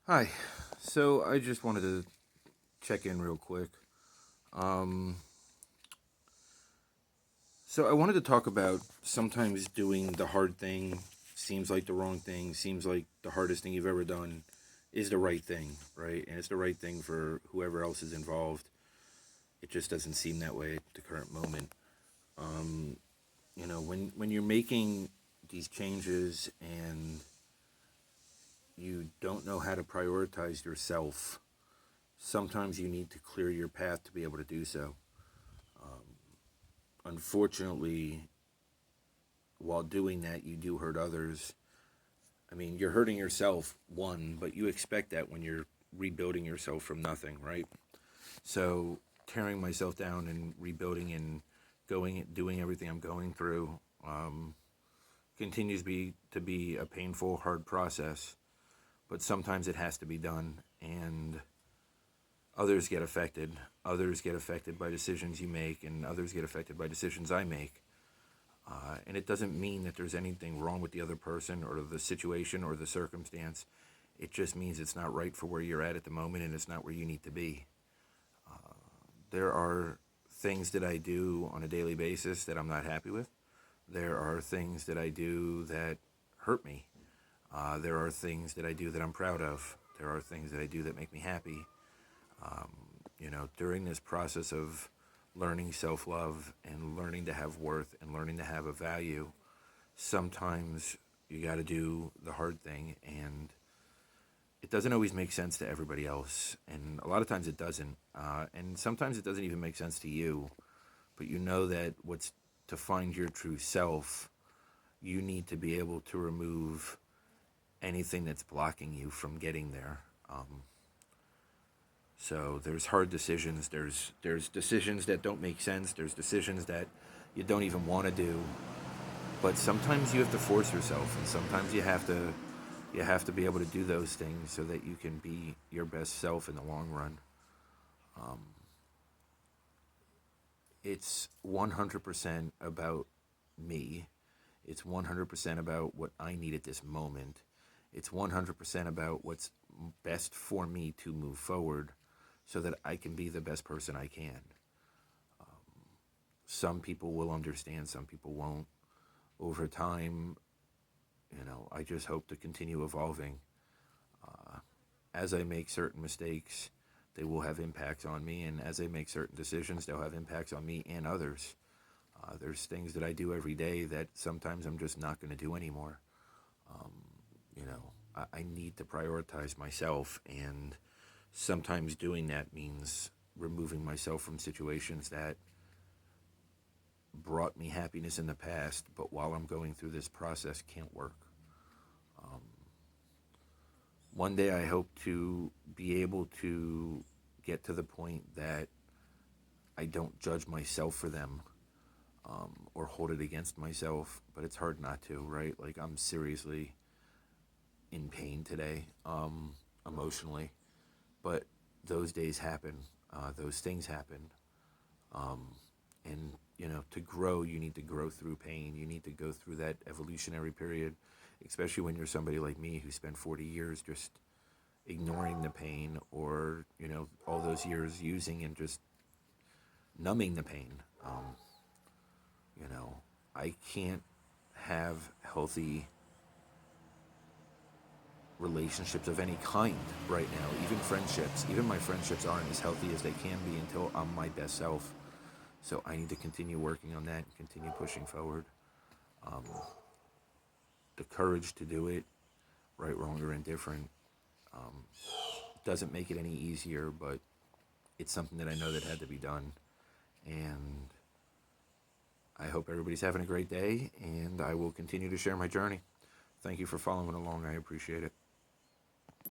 Hi. So I just wanted to check in real quick. Um, so I wanted to talk about sometimes doing the hard thing seems like the wrong thing, seems like the hardest thing you've ever done is the right thing, right? And it's the right thing for whoever else is involved. It just doesn't seem that way at the current moment. Um, when you're making these changes and you don't know how to prioritize yourself, sometimes you need to clear your path to be able to do so. Unfortunately, while doing that, you do hurt others. I mean, you're hurting yourself, one, but you expect that when you're rebuilding yourself from nothing, right? So, tearing myself down and rebuilding and doing everything I'm going through continues to be a painful, hard process. But sometimes it has to be done, and others get affected. Others get affected by decisions you make, and others get affected by decisions I make. And it doesn't mean that there's anything wrong with the other person or the situation or the circumstance. It just means it's not right for where you're at the moment, and it's not where you need to be. There are things that I do on a daily basis that I'm not happy with. There are things that I do that hurt me. There are things that I do that I'm proud of. There are things that I do that make me happy. During this process of learning self love and learning to have worth and learning to have a value, sometimes you got to do the hard thing, and it doesn't always make sense to everybody else, and a lot of times it doesn't, and sometimes it doesn't even make sense to you. But you know that what's to find your true self, you need to be able to remove anything that's blocking you from getting there. So there's hard decisions. There's decisions that don't make sense. There's decisions that you don't even want to do. But sometimes you have to force yourself, and sometimes you have to be able to do those things so that you can be your best self in the long run. Um, it's 100% about me. It's 100% about what I need at this moment. It's 100% about what's best for me to move forward so that I can be the best person I can. Some people will understand, some people won't. Over time, I just hope to continue evolving. As I make certain mistakes, they will have impacts on me, and as I make certain decisions, they'll have impacts on me and others. There's things that I do every day that sometimes I'm just not going to do anymore. Um, I need to prioritize myself, and sometimes doing that means removing myself from situations that brought me happiness in the past, but while I'm going through this process, can't work. Um, One day I hope to be able to get to the point that I don't judge myself for them, or hold it against myself, but it's hard not to, right? Like, I'm seriously in pain today, emotionally, but those days happen, those things happen. Um, and, to grow, you need to grow through pain. You need to go through that evolutionary period, especially when you're somebody like me who spent 40 years just ignoring the pain, or all those years using and just numbing the pain. You know I can't have healthy relationships of any kind right now. Even friendships, even my friendships aren't as healthy as they can be until I'm my best self. So I need to continue working on that and continue pushing forward. um, the courage to do it, right, wrong, or indifferent, um, doesn't make it any easier, but it's something that I know that had to be done. And I hope everybody's having a great day, and I will continue to share my journey. Thank you for following along. I appreciate it.